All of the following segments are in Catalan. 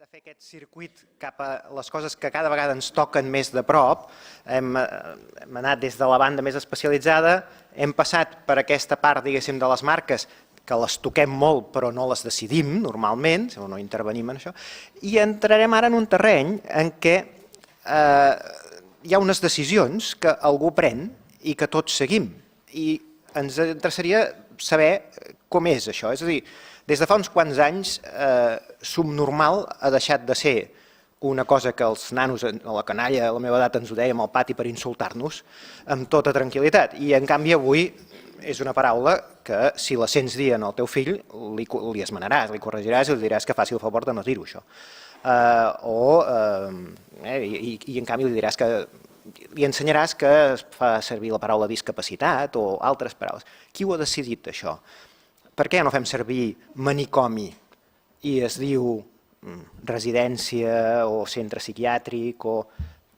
fer aquest circuit cap a les coses que cada vegada ens toquen més de prop. Hem anat des de la banda més especialitzada, hem passat per aquesta part, diguéssim, de les marques, que les toquem molt però no les decidim normalment, no intervenim en això, i entrarem ara en un terreny en què hi ha unes decisions que algú pren i que tots seguim. I ens interessaria saber com és això, és a dir, des de fa uns quants anys, subnormal ha deixat de ser una cosa que els nanos, a la canalla, a la meva edat, ens ho dèiem al pati per insultar-nos amb tota tranquil·litat. I en canvi avui és una paraula que si la sents dir al teu fill li esmenaràs, li corregiràs i li diràs que faci el favor de no dir-ho això. I en canvi li diràs que li ensenyaràs que es fa servir la paraula discapacitat o altres paraules. Qui ho ha decidit això? Per què no fem servir manicomi i es diu residència o centre psiquiàtric?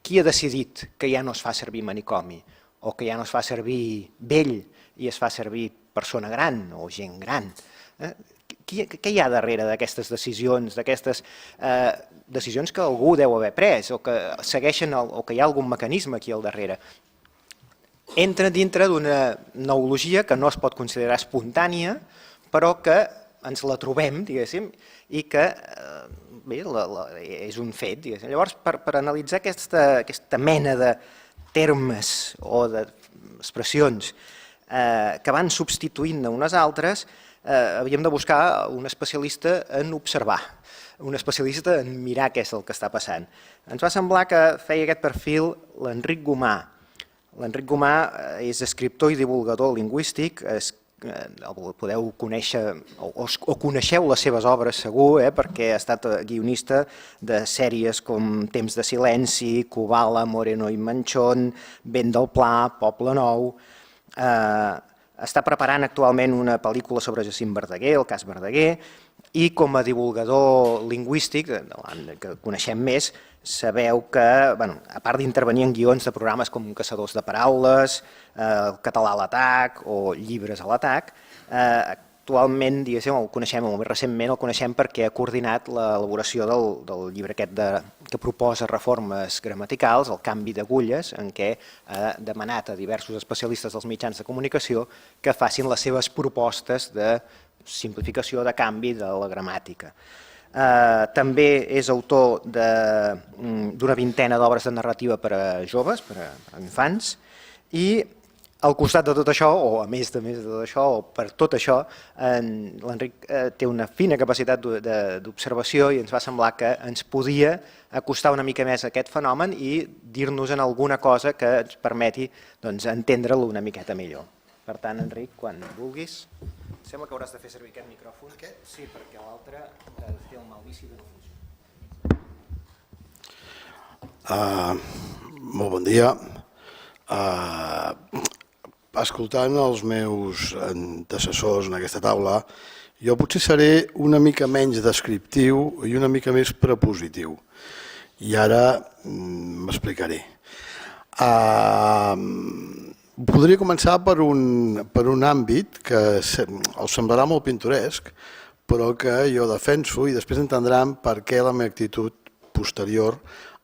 Qui ha decidit que ja no es fa servir manicomi o que ja no es fa servir vell i es fa servir persona gran o gent gran? Què hi ha darrere d'aquestes decisions, d'aquestes decisions que algú deu haver pres o que segueixen o que hi ha algun mecanisme aquí al darrere? Entra dintre d'una neologia que no es pot considerar espontània, però que ens la trobem, diguéssim, i que és un fet. Llavors, per analitzar aquesta mena de termes o d'expressions que van substituint unes altres, havíem de buscar un especialista en observar, un especialista en mirar què és el que està passant. Ens va semblar que feia aquest perfil l'Enric Gomà. L'Enric Gomà és escriptor i divulgador lingüístic, el podeu conèixer o coneixeu les seves obres segur, perquè ha estat guionista de sèries com Temps de silenci, Kubala, Moreno i Manchón, Vent del Pla, Poble Nou. Està preparant actualment una pel·lícula sobre Jacint Verdaguer, el cas Verdaguer, i com a divulgador lingüístic, que coneixem més, sabeu que, a part d'intervenir en guions de programes com Caçadors de Paraules, El català a l'atac o Llibres a l'atac, actualment, diguéssim, el coneixem, o més recentment el coneixem perquè ha coordinat l'elaboració del llibre aquest que proposa reformes gramaticals, El canvi d'agulles, en què ha demanat a diversos especialistes dels mitjans de comunicació que facin les seves propostes de simplificació, de canvi de la gramàtica. També és autor d'una vintena d'obres de narrativa per a joves, per a infants, i al costat de tot això, o a més de tot això, o per tot això, l'Enric té una fina capacitat d'observació i ens va semblar que ens podia acostar una mica més a aquest fenomen i dir-nos en alguna cosa que ens permeti entendre-lo una miqueta millor. Per tant, Enric, quan vulguis. Sembla que hauràs de fer servir aquest micròfon. Sí, perquè l'altre té el mal vici de no funcionar. Molt bon dia. Escoltant els meus antecessors en aquesta taula, jo potser seré una mica menys descriptiu i una mica més prepositiu. I ara m'explicaré. Podria començar per un àmbit que els semblarà molt pintoresc, però que jo defenso i després entendran per què la meva actitud posterior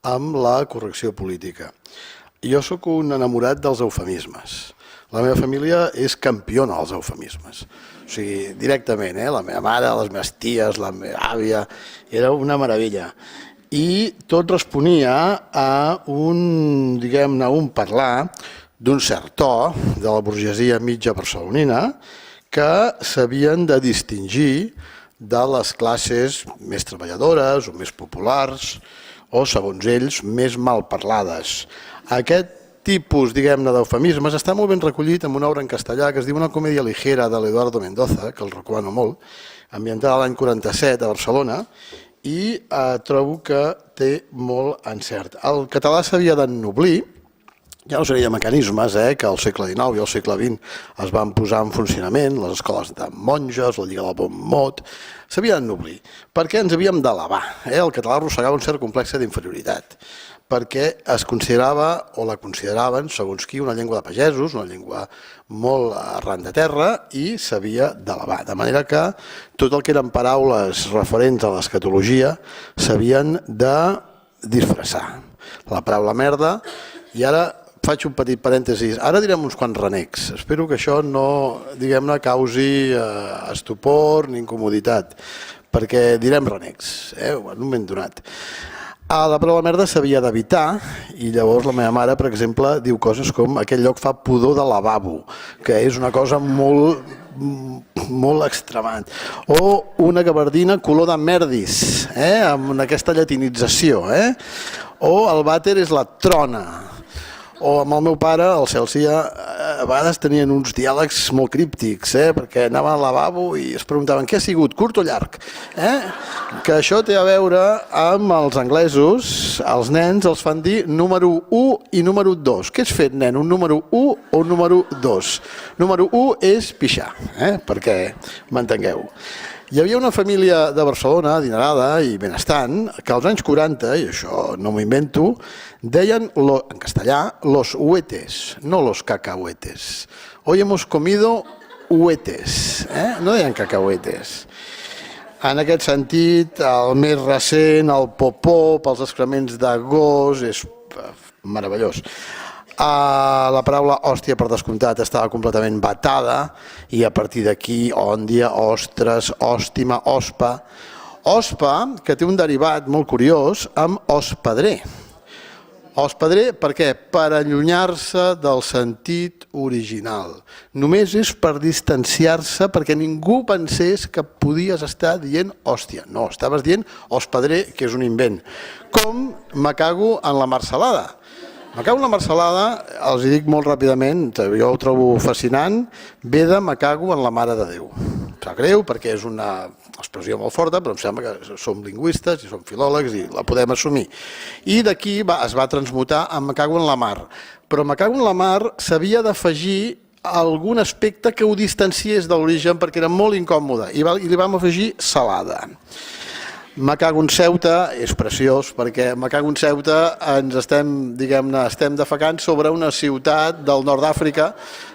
amb la correcció política. Jo sóc un enamorat dels eufemismes. La meva família és campiona dels eufemismes. O sigui, directament, la meva mare, les meves ties, la meva àvia, era una meravella. I tot responia a un parlar d'un cert to de la burgesia mitja barcelonina que s'havien de distingir de les classes més treballadores o més populars o, segons ells, més mal parlades. Aquest tipus, d'eufemismes està molt ben recollit en una obra en castellà que es diu Una comèdia ligera de l'Eduardo Mendoza, que el recomano molt, ambientada l'any 47 a Barcelona, i trobo que té molt encert. El català s'havia d'ennoblir. Hi ha una sèrie de mecanismes que al segle XIX i al segle XX es van posar en funcionament, les escoles de monges, la Lliga del Bon Mot, s'havia d'ennoblir, perquè ens havíem d'elevar. El català arrossegava un cert complex d'inferioritat, perquè es considerava, o la consideraven, segons qui, una llengua de pagesos, una llengua molt arran de terra i s'havia d'elevar. De manera que tot el que eren paraules referents a l'escatologia s'havien de disfressar. La paraula merda, i ara faig un petit parèntesis, ara direm uns quants renecs. Espero que això no, diguem-ne, causi estupor ni incomoditat, perquè direm renecs, en un moment donat. La paraula merda s'havia d'evitar i llavors la meva mare, per exemple, diu coses com aquell lloc fa pudor de lavabo, que és una cosa molt extremant. O una gabardina color de merdis, amb aquesta llatinització. O el vàter és la trona. O amb el meu pare, el Celsià, a vegades tenien uns diàlegs molt críptics, perquè anaven al lavabo i es preguntaven què ha sigut, curt o llarg? Que això té a veure amb els anglesos, els nens els fan dir número 1 i número 2. Què has fet, nen, un número 1 o un número 2? Número 1 és pixar, perquè m'entengueu. Hi havia una família de Barcelona, adinerada i benestant, que als anys 40, i això no m'ho invento, deien en castellà los huetes, no los cacahuetes. Hoy hemos comido huetes, no deien cacahuetes. En aquest sentit, el més recent, el popó, pels excrements de gos, és meravellós. La paraula hòstia, per descomptat, estava completament vetada i a partir d'aquí, òndia, ostres, òstima, ospa. Ospa, que té un derivat molt curiós, amb hospedrer. Hospedrer, per què? Per allunyar-se del sentit original. Només és per distanciar-se, perquè ningú pensés que podies estar dient hòstia. No, estaves dient hospedrer, que és un invent. Com me cago en la marcelada. Me cago en la marcelada, els hi dic molt ràpidament, jo ho trobo fascinant, ve de me cago en la Mare de Déu. Em sap greu perquè és una expressió molt forta, però em sembla que som lingüistes i som filòlegs i la podem assumir. I d'aquí es va transmutar a me cago en la mar. Però me cago en la mar s'havia d'afegir algun aspecte que ho distanciés de l'origen perquè era molt incòmode i li vam afegir salada. Me cago en Ceuta és preciós perquè me cago en Ceuta ens estem defecant sobre una ciutat del nord d'Àfrica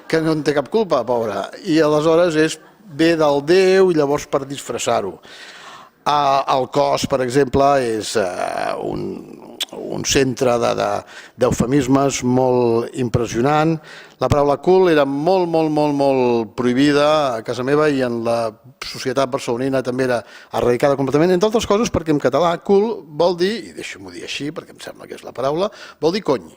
que no en té cap culpa, pobra, i aleshores ve del Déu i llavors per disfressar-ho. El cos, per exemple, és un centre d'eufemismes molt impressionant. La paraula cul era molt prohibida a casa meva i en la societat barcelonina també era erradicada completament, entre altres coses perquè en català cul vol dir, i deixa'm-ho dir així perquè em sembla que és la paraula, vol dir cony.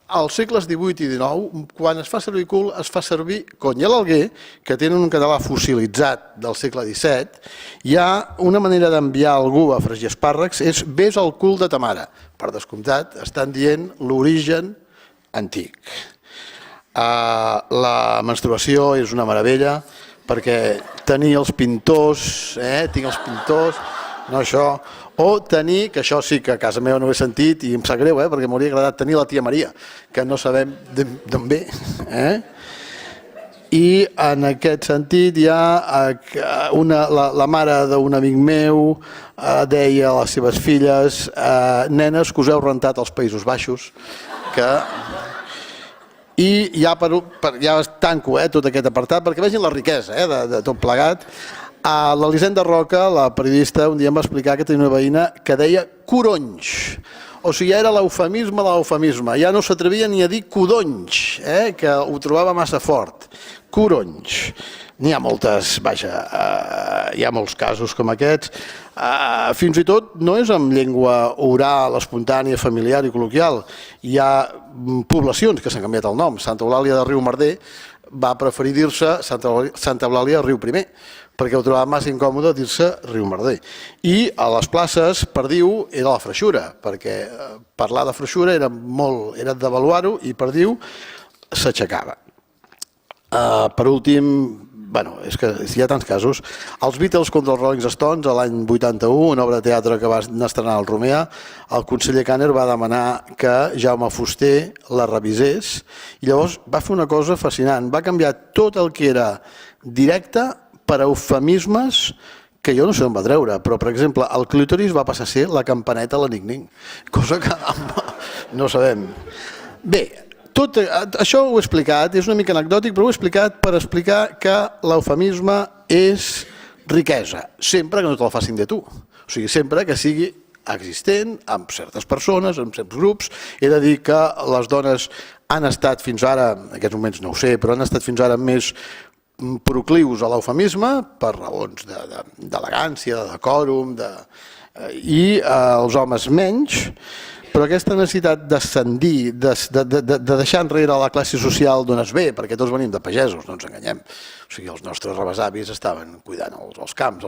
Als segles XVIII i XIX, quan es fa servir cul, es fa servir cony. A l'Alguer, que tenen un català fossilitzat del segle XVII, hi ha una manera d'enviar algú a fregir espàrrecs, és vés al cul de ta mare. Per descomptat, estan dient l'origen antic. La menstruació és una meravella, perquè tenir els pintors, tinc els pintors, no això, o tenir, que això sí que a casa meva no ho he sentit i em sap greu, perquè m'hauria agradat tenir la tia Maria, que no sabem d'on ve. I en aquest sentit hi ha la mare d'un amic meu deia a les seves filles nenes que us heu rentat als Països Baixos, i ja tanco tot aquest apartat perquè vegin la riquesa de tot plegat. L'Elisenda Roca, la periodista, un dia em va explicar que tenia una veïna que deia coronys. O sigui, era l'eufemisme de l'eufemisme. Ja no s'atrevia ni a dir codonys, que ho trobava massa fort. Coronys. N'hi ha moltes, vaja, hi ha molts casos com aquests. Fins i tot no és amb llengua oral, espontània, familiar i col·loquial. Hi ha poblacions que s'han canviat el nom. Santa Eulàlia de Riumerder va preferir dir-se Santa Eulàlia de Riuprimer, perquè ho trobava massa incòmode dir-se Riumerder. I a les places, perdiu era la freixura, perquè parlar de freixura era devaluar-ho i perdiu s'aixecava. Per últim, és que hi ha tants casos. Els Beatles contra els Rolling Stones, l'any 81, una obra de teatre que va estrenar al Romea, el conseller Kanner va demanar que Jaume Fuster la revisés i llavors va fer una cosa fascinant. Va canviar tot el que era directe per eufemismes que jo no sé on va treure, però, per exemple, el clítoris va passar a ser la campaneta a l'Enigning, cosa que no sabem. Bé, tot això ho he explicat, és una mica anecdòtic, però ho he explicat per explicar que l'eufemisme és riquesa, sempre que no te la facin de tu. O sigui, sempre que sigui existent amb certes persones, amb certs grups. He de dir que les dones han estat fins ara, en aquests moments no ho sé, però han estat fins ara més proclius a l'eufemisme per raons d'elegància, de decòrum, i els homes menys, però aquesta necessitat d'ascendir, de deixar enrere la classe social d'on es ve, perquè tots venim de pagesos, no ens enganyem. O sigui, els nostres rebesavis estaven cuidant els camps.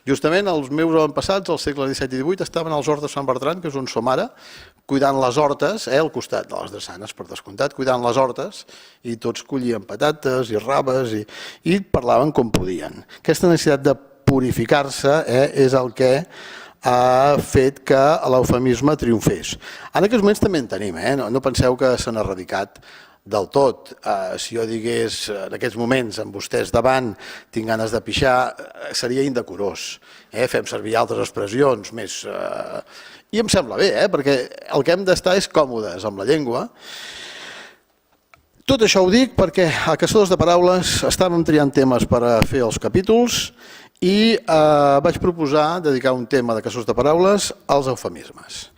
Justament els meus avantpassats, al segle XVII i XVIII, estaven als horts de Sant Bertran, que és on som ara, cuidant les hortes, al costat de les drassanes, per descomptat, cuidant les hortes, i tots collien patates i raves i parlaven com podien. Aquesta necessitat de purificar-se és el que ha fet que l'eufemisme triomfés. En aquests moments també en tenim, no penseu que s'han erradicat del tot. Si jo digués en aquests moments amb vostès davant tinc ganes de pixar, seria indecorós. Fem servir altres expressions més... I em sembla bé, perquè el que hem d'estar és còmodes amb la llengua. Tot això ho dic perquè a Caçadors de Paraules estàvem triant temes per fer els capítols i vaig proposar dedicar un tema de Caçadors de Paraules als eufemismes.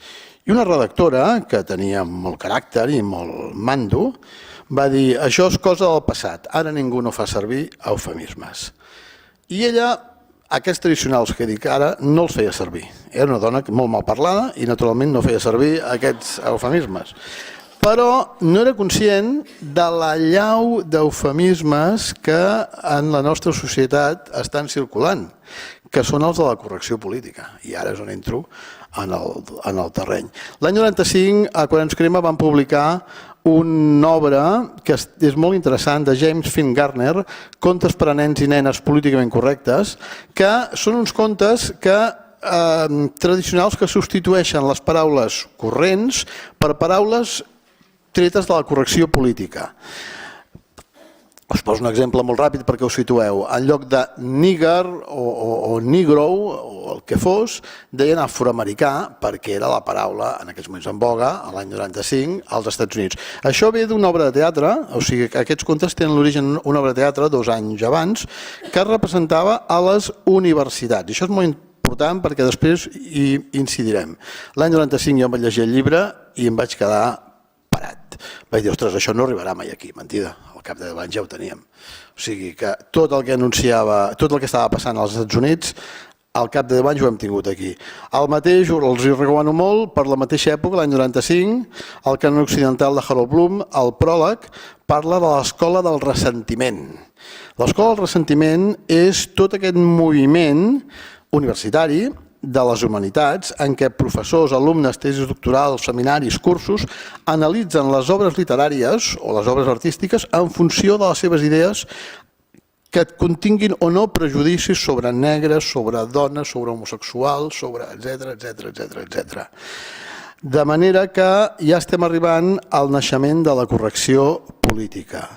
I una redactora, que tenia molt caràcter i molt mando, va dir: això és cosa del passat, ara ningú no fa servir eufemismes. I ella, aquests tradicionals que dic ara, no els feia servir. Era una dona molt mal parlada i naturalment no feia servir aquests eufemismes. Però no era conscient de la llau d'eufemismes que en la nostra societat estan circulant, que són els de la correcció política. I ara és on entro en el terreny. L'any 95, a Quan ens crema, van publicar una obra que és molt interessant, de James Finn Gardner, Contes per a nens i nenes políticament correctes, que són uns contes tradicionals que substitueixen les paraules corrents per paraules tretes de la correcció política. Us poso un exemple molt ràpid perquè us situeu. En lloc de nigger o negro o el que fos, deien afroamericà perquè era la paraula en aquests moments en boga, a l'any 95, als Estats Units. Això ve d'una obra de teatre, o sigui que aquests contes tenen l'origen d'una obra de teatre 2 anys abans, que es representava a les universitats. I això és molt important perquè després hi incidirem. L'any 95 jo em vaig llegir el llibre i em vaig quedar parat. Vaig dir, ostres, això no arribarà mai aquí. Mentida, al cap de 10 anys ja ho teníem. O sigui que tot el que anunciava, tot el que estava passant als Estats Units, al cap de 10 anys ho hem tingut aquí. El mateix, els hi recomano molt, per la mateixa època, l'any 95, el canon occidental de Harold Bloom, el pròleg, parla de l'escola del ressentiment. L'escola del ressentiment és tot aquest moviment universitari de les humanitats en què professors, alumnes, tesis doctorals, seminaris, cursos analitzen les obres literàries o les obres artístiques en funció de les seves idees que continguin o no prejudicis sobre negres, sobre dones, sobre homosexuals, sobre etc. De manera que ja estem arribant al naixement de la correcció política.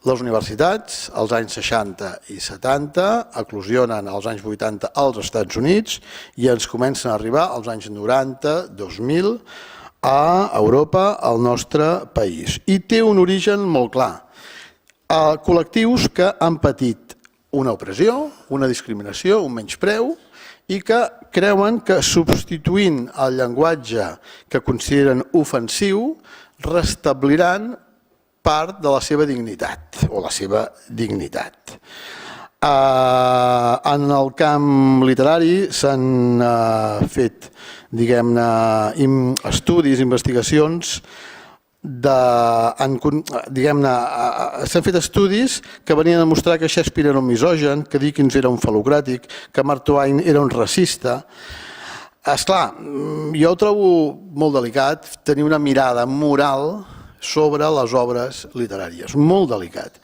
Les universitats, als anys 60 i 70, eclosionen als anys 80 als Estats Units i ens comencen a arribar als anys 90, 2000, a Europa, al nostre país. I té un origen molt clar. Col·lectius que han patit una opressió, una discriminació, un menyspreu, i que creuen que substituint el llenguatge que consideren ofensiu restabliran part de la seva dignitat o la seva dignitat. En el camp literari s'han fet, diguem-ne, estudis, investigacions, s'han fet estudis que venien a demostrar que Shakespeare era un misogen, que Dickens era un fal·locràtic, que Mark Twain era un racista. Esclar, jo ho trobo molt delicat tenir una mirada moral sobre les obres literàries, molt delicat.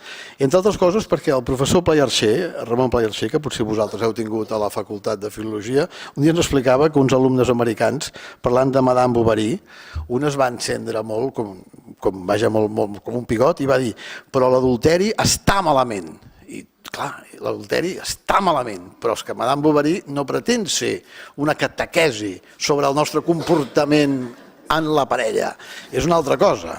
Entre altres coses perquè el professor Playarcher, Ramon Playarcher, que potser vosaltres heu tingut a la Facultat de Filologia, un dia ens explicava que uns alumnes americans, parlant de Madame Bovary, un es va encendre molt, com un pigot, i va dir, però l'adulteri està malament. I clar, l'adulteri està malament, però és que Madame Bovary no pretén ser una catequesi sobre el nostre comportament en la parella. És una altra cosa.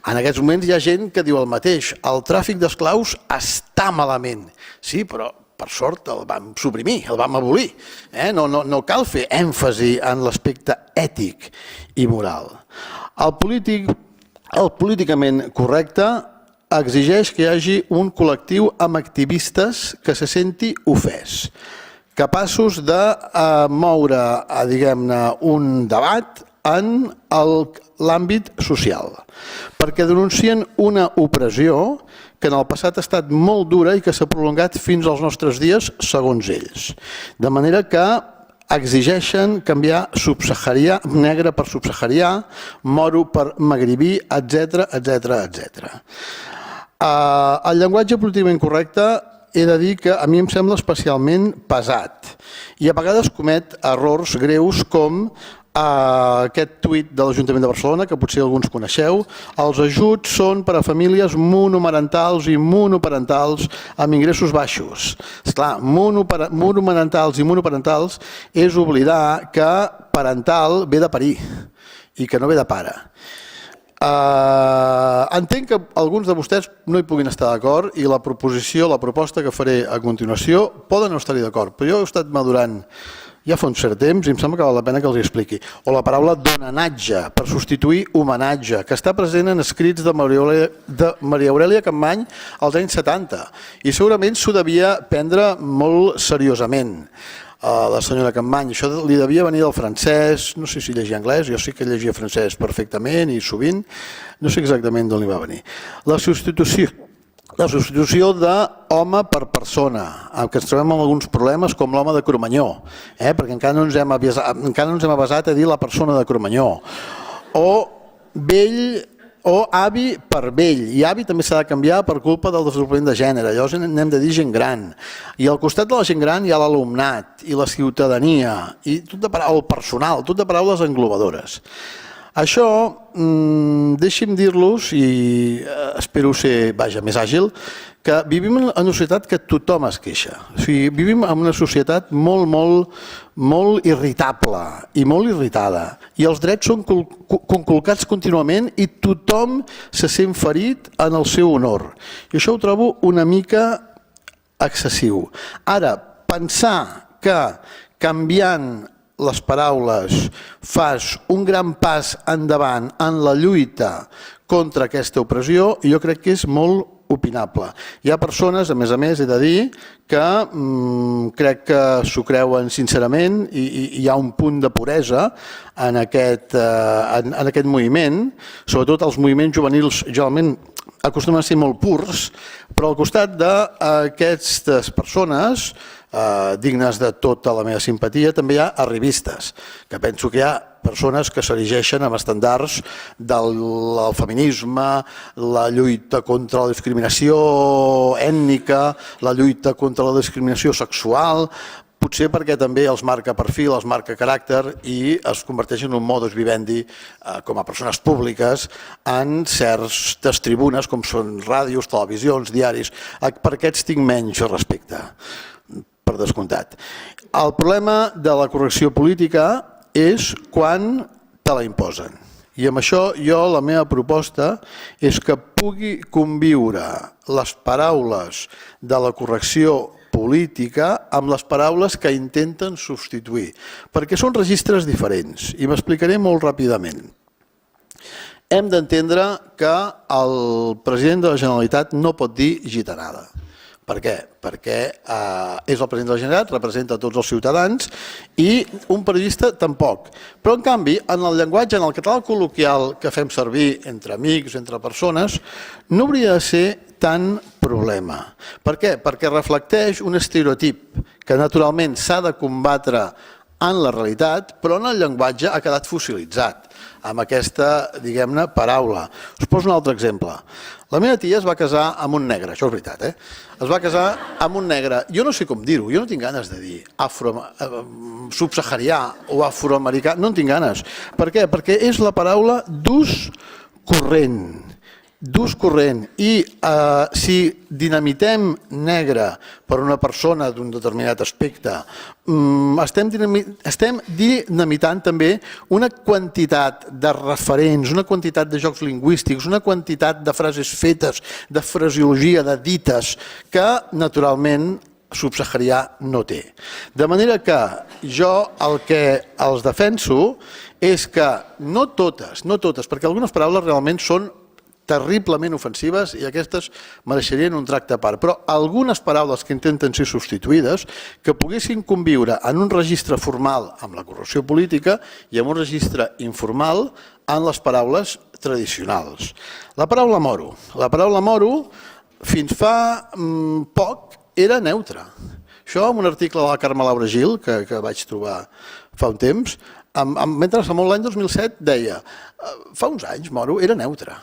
En aquests moments hi ha gent que diu el mateix. El tràfic d'esclaus està malament. Sí, però per sort el vam suprimir, el vam abolir. No cal fer èmfasi en l'aspecte ètic i moral. El políticament correcte exigeix que hi hagi un col·lectiu amb activistes que se senti ofès, capaços de moure, diguem-ne, un debat en l'àmbit social, perquè denuncien una opressió que en el passat ha estat molt dura i que s'ha prolongat fins als nostres dies, segons ells. De manera que exigeixen canviar subsaharià, negre per subsaharià, moro per magribí, etc. El llenguatge políticament correcte he de dir que a mi em sembla especialment pesat i a vegades comet errors greus com aquest tuit de l'Ajuntament de Barcelona, que potser alguns coneixeu. Els ajuts són per a famílies monomarentals i monoparentals amb ingressos baixos. Esclar, monomarentals i monoparentals és oblidar que parental ve de parir i que no ve de pare. Entenc que alguns de vostès no hi puguin estar d'acord i la proposta que faré a continuació poden no estar-hi d'acord, però jo he estat madurant ja fa un cert temps i em sembla que val la pena que els expliqui. O la paraula donanatge, per substituir homenatge, que està present en escrits de Maria Aurèlia Capmany als anys 70 i segurament s'ho devia prendre molt seriosament. La senyora Capmany, això li devia venir del francès, no sé si llegia anglès, jo sí que llegia francès perfectament i sovint, no sé exactament d'on li va venir. La substitució d'home per persona, que ens trobem amb alguns problemes com l'home de Cromanyó, perquè encara no ens hem avasat a dir la persona de Cromanyó, o vell o avi per vell, i avi també s'ha de canviar per culpa del desenvolupament de gènere, llavors n'hem de dir gent gran, i al costat de la gent gran hi ha l'alumnat i la ciutadania, i el personal, tot de paraules englobadores. Això, deixi'm dir-los, i espero ser més àgil, que vivim en una societat que tothom es queixa. O sigui, vivim en una societat molt irritable i molt irritada, i els drets són conculcats contínuament i tothom se sent ferit en el seu honor. I això ho trobo una mica excessiu. Ara, pensar que canviant les paraules fas un gran pas endavant en la lluita contra aquesta opressió, jo crec que és molt opinable. Hi ha persones, a més, he de dir, que crec que s'ho creuen sincerament i hi ha un punt de puresa en aquest moviment, sobretot els moviments juvenils generalment acostumen a ser molt purs, però al costat d'aquestes persones dignes de tota la meva simpatia també hi ha arribistes, que penso que hi ha persones que s'erigeixen amb estandards del feminisme, la lluita contra la discriminació ètnica, la lluita contra la discriminació sexual, potser perquè també els marca perfil, els marca caràcter i es converteixen en un modus vivendi com a persones públiques en certes tribunes com són ràdios, televisions, diaris. Per aquests tinc menys respecte, per descomptat. El problema de la correcció política és quan te la imposen. I amb això la meva proposta és que pugui conviure les paraules de la correcció política amb les paraules que intenten substituir, perquè són registres diferents i m'explicaré molt ràpidament. Hem d'entendre que el president de la Generalitat no pot dir gitanada. Per què? Perquè és el president de la Generalitat, representa tots els ciutadans i un periodista tampoc. Però en canvi, en el llenguatge, en el català col·loquial que fem servir entre amics, entre persones, no hauria de ser tant problema. Per què? Perquè reflecteix un estereotip que naturalment s'ha de combatre en la realitat, però en el llenguatge ha quedat fossilitzat amb aquesta, diguem-ne, paraula. Us poso un altre exemple. La meva tia es va casar amb un negre, això és veritat, Es va casar amb un negre. Jo no sé com dir-ho, jo no tinc ganes de dir subsaharià o afroamericà, no en tinc ganes. Per què? Perquè és la paraula d'ús corrent, d'ús corrent i si dinamitem negre per una persona d'un determinat aspecte, estem dinamitant també una quantitat de referents, una quantitat de jocs lingüístics, una quantitat de frases fetes, de fraseologia, de dites, que naturalment subsaharià no té. De manera que jo el que els defenso és que no totes, perquè algunes paraules realment són terriblement ofensives i aquestes mereixerien un tracte a part, però algunes paraules que intenten ser substituïdes que poguessin conviure en un registre formal amb la corrupció política i en un registre informal en les paraules tradicionals. La paraula moro. La paraula moro fins fa poc era neutra. Això en un article de la Carme Laura Gil que vaig trobar fa un temps, mentre l'any 2007 deia fa uns anys moro era neutra,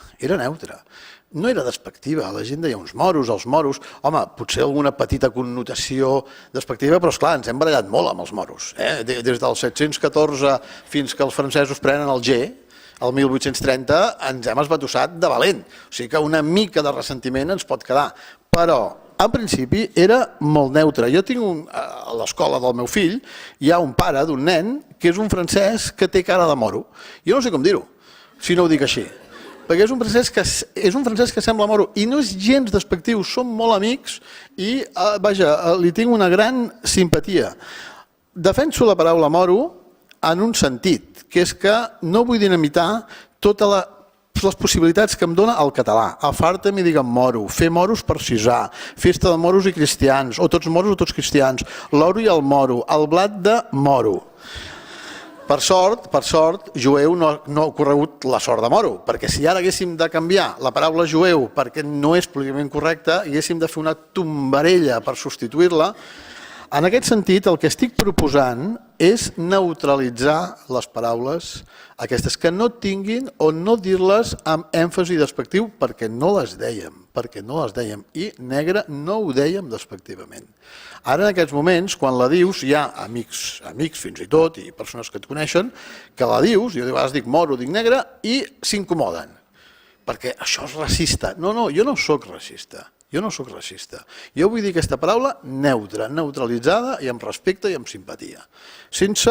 no era despectiva, la gent deia uns moros, els moros, home, potser alguna petita connotació despectiva, però esclar, ens hem barallat molt amb els moros, des del 714 fins que els francesos prenen el G, el 1830 ens hem esbatussat de valent, o sigui que una mica de ressentiment ens pot quedar, però en principi era molt neutre. Jo tinc a l'escola del meu fill, hi ha un pare d'un nen que és un francès que té cara de moro. Jo no sé com dir-ho, si no ho dic així. Perquè és un francès que sembla moro i no és gens despectiu, som molt amics i, vaja, li tinc una gran simpatia. Defenso la paraula moro en un sentit, que és que no vull dinamitar totes les possibilitats que em dona el català. Afarta-m'hi, digue'm moro, fer moros per cisar, festa de moros i cristians, o tots moros o tots cristians, l'oro i el moro, el blat de moro. Per sort, jueu no ha ocorregut la sort de moro, perquè si ara haguéssim de canviar la paraula jueu perquè no és políticament correcta i haguéssim de fer una tombarella per substituir-la, en aquest sentit el que estic proposant és neutralitzar les paraules aquestes que no tinguin o no dir-les amb èmfasi despectiu perquè no les dèiem i negre no ho dèiem despectivament. Ara en aquests moments quan la dius hi ha amics fins i tot i persones que et coneixen que la dius, jo de vegades dic moro, dic negre i s'incomoden perquè això és racista. No, jo no soc racista. Jo vull dir aquesta paraula neutra, neutralitzada i amb respecte i amb simpatia, sense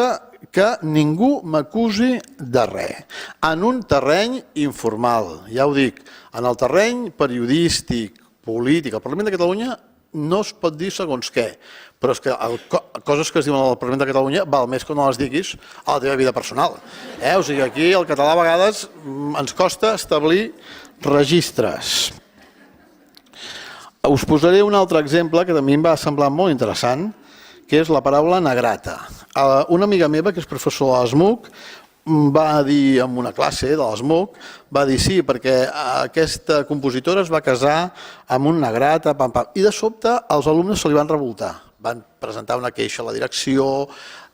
que ningú m'acusi de res. En un terreny informal, ja ho dic, en el terreny periodístic, polític, al Parlament de Catalunya no es pot dir segons què, però és que coses que es diuen al Parlament de Catalunya val més que no les diguis a la teva vida personal. O sigui, aquí el català a vegades ens costa establir registres. Us posaré un altre exemple que a mi em va semblar molt interessant, que és la paraula negrata. Una amiga meva, que és professor a l'ESMUC, va dir en una classe de l'ESMUC, va dir sí, perquè aquesta compositora es va casar amb un negrata, i de sobte els alumnes se li van revoltar. Van presentar una queixa a la direcció,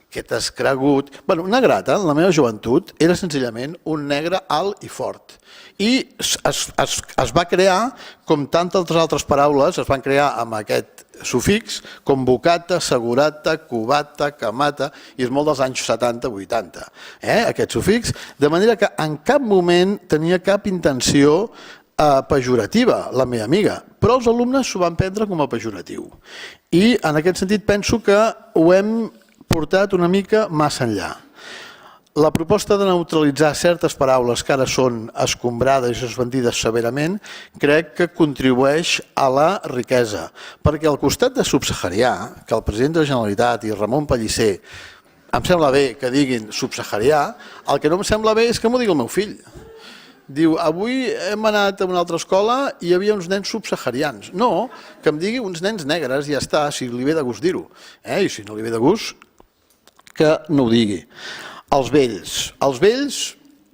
que t'has cregut... Negrata, en la meva joventut, era senzillament un negre alt i fort. I es va crear, com tantes altres paraules, es van crear amb aquest sufix, com bocata, segurata, cubata, camata, i és molt dels anys 70-80, aquest sufix, de manera que en cap moment tenia cap intenció pejorativa, la meva amiga, però els alumnes s'ho van prendre com a pejoratiu. I en aquest sentit penso que ho hem portat una mica massa enllà. La proposta de neutralitzar certes paraules que ara són escombrades i suspendides severament crec que contribueix a la riquesa, perquè al costat de subsaharià, que el president de la Generalitat i Ramon Pellicer em sembla bé que diguin subsaharià, el que no em sembla bé és que m'ho digui el meu fill. Diu, avui hem anat a una altra escola i hi havia uns nens subsaharians. No, que em digui uns nens negres i ja està, si li ve de gust dir-ho. I si no li ve de gust, que no ho digui. Els vells,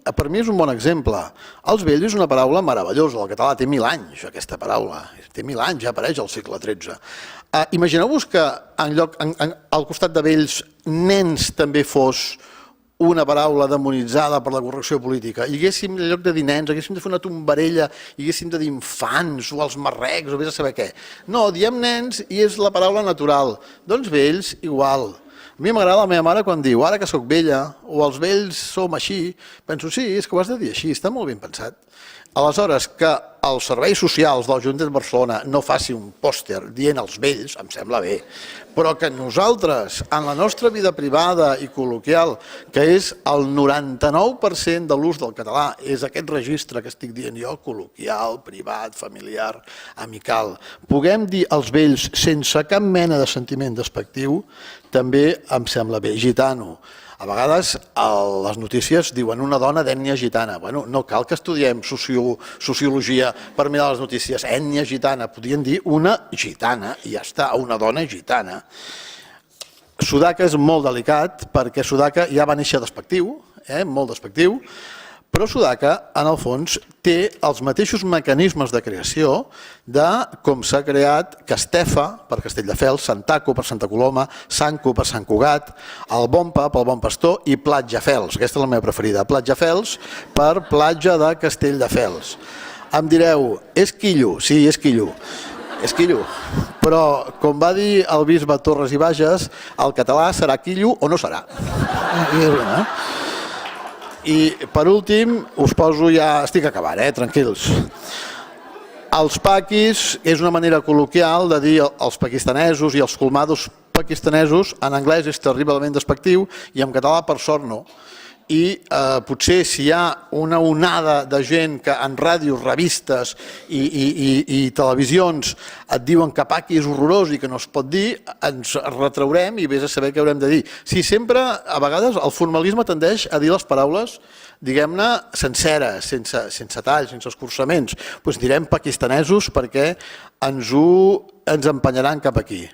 per mi és un bon exemple. Els vells és una paraula meravellosa, el català té 1000 anys, aquesta paraula, té 1000 anys, ja apareix al segle XIII. Imagineu-vos que al costat de vells, nens també fos una paraula demonitzada per la correcció política, i haguéssim, en lloc de dir nens, haguéssim de fer una tombarella, i haguéssim de dir infants, o els marrecs, o vés a saber què. No, diem nens i és la paraula natural. Doncs vells, igual. A mi m'agrada la meva mare quan diu, ara que sóc vella, o els vells som així, penso, sí, és que ho has de dir així, està molt ben pensat. Aleshores, que els serveis socials de l'Ajuntament de Barcelona no faci un pòster dient els vells, em sembla bé, però que nosaltres, en la nostra vida privada i col·loquial, que és el 99% de l'ús del català, és aquest registre que estic dient jo, col·loquial, privat, familiar, amical, puguem dir els vells sense cap mena de sentiment despectiu, també em sembla bé. Gitano. A vegades les notícies diuen una dona d'ètnia gitana. Bueno, no cal que estudiem sociologia per mirar les notícies. Ètnia gitana, podien dir una gitana i ja està, una dona gitana. Sudaca és molt delicat perquè Sudaca ja va néixer despectiu, molt despectiu, però Sudaca, en el fons, té els mateixos mecanismes de creació de com s'ha creat Castefa per Castelldefels, Santaco per Santa Coloma, Sanco per Sant Cugat, el Bompa pel Bon Pastor i Platjafels, aquesta és la meva preferida, Platjafels per Platja de Castelldefels. Em direu, és quillo? Sí, és quillo. És quillo, però com va dir el bisbe Torres i Bages, el català serà quillo o no serà. I per últim, us poso ja, estic acabant, tranquils. Els paquis és una manera col·loquial de dir els pakistanesos i els colmados pakistanesos, en anglès és terriblement despectiu i en català per sort no. I potser si hi ha una onada de gent que en ràdios, revistes i televisions et diuen que paqui és horrorós i que no es pot dir, ens retraurem i vés a saber què haurem de dir. Sí, sempre, a vegades, el formalisme tendeix a dir les paraules, diguem-ne, senceres, sense talls, sense escurçaments. Doncs direm pakistanesos perquè ens empenyaran cap aquí.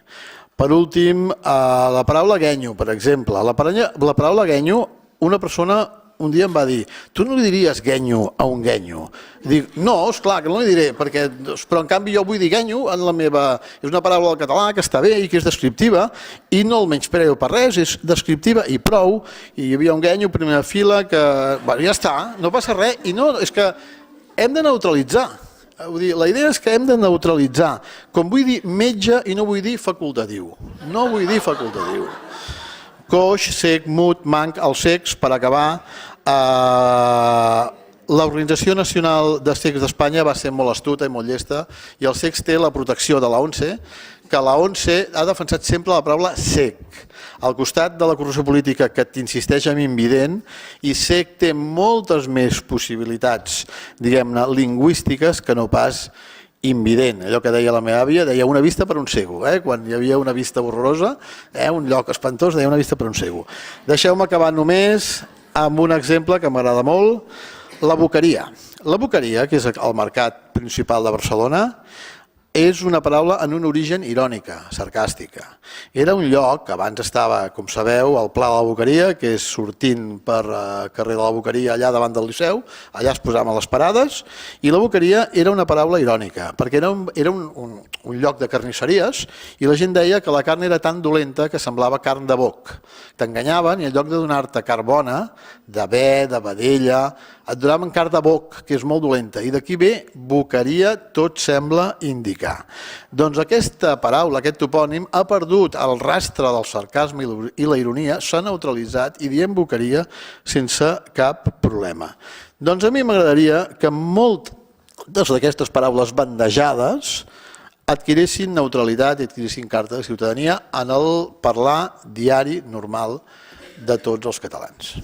Per últim, la paraula guenyo, per exemple. La paraula guenyo, una persona un dia em va dir, tu no li diries guenyo a un guenyo? Dic, no, esclar que no li diré, però en canvi jo vull dir guenyo en la meva... És una paraula del català que està bé i que és descriptiva i no el menyspreo per res, és descriptiva i prou. I hi havia un guenyo a primera fila que... Bueno, ja està, no passa res i no, és que hem de neutralitzar. La idea és que hem de neutralitzar. Com vull dir metge i no vull dir facultatiu. No vull dir facultatiu. Coix, cec, mut, manc, els cecs, per acabar. L'Organització Nacional de Cecs d'Espanya va ser molt astuta i molt llesta i el cecs té la protecció de la ONCE, que la ONCE ha defensat sempre la paraula cec, al costat de la corrupció política que t'insisteix en invident, i cec té moltes més possibilitats, diguem-ne, lingüístiques que no pas invident. Allò que deia la meva àvia, deia una vista per un cego. Quan hi havia una vista horrorosa, un lloc espantós, deia una vista per un cego. Deixeu-me acabar només amb un exemple que m'agrada molt, la Boqueria. La Boqueria, que és el mercat principal de Barcelona, és una paraula en un origen irònica, sarcàstica. Era un lloc que abans estava, com sabeu, al Pla de la Boqueria, que és sortint per carrer de la Boqueria, allà davant del Liceu, allà es posaven les parades, i la Boqueria era una paraula irònica, perquè era un lloc de carnisseries, i la gent deia que la carn era tan dolenta que semblava carn de boc. T'enganyaven i en lloc de donar-te carn bona, de bé, de vedella, et donaven carn de boc, que és molt dolenta, i d'aquí ve Boqueria, tot sembla indicar. Doncs aquesta paraula, aquest topònim, ha perdut el rastre del sarcasme i la ironia, s'ha neutralitzat i diem Boqueria sense cap problema. Doncs a mi m'agradaria que moltes d'aquestes paraules bandejades adquirissin neutralitat i adquirissin carta de ciutadania en el parlar diari normal de tots els catalans.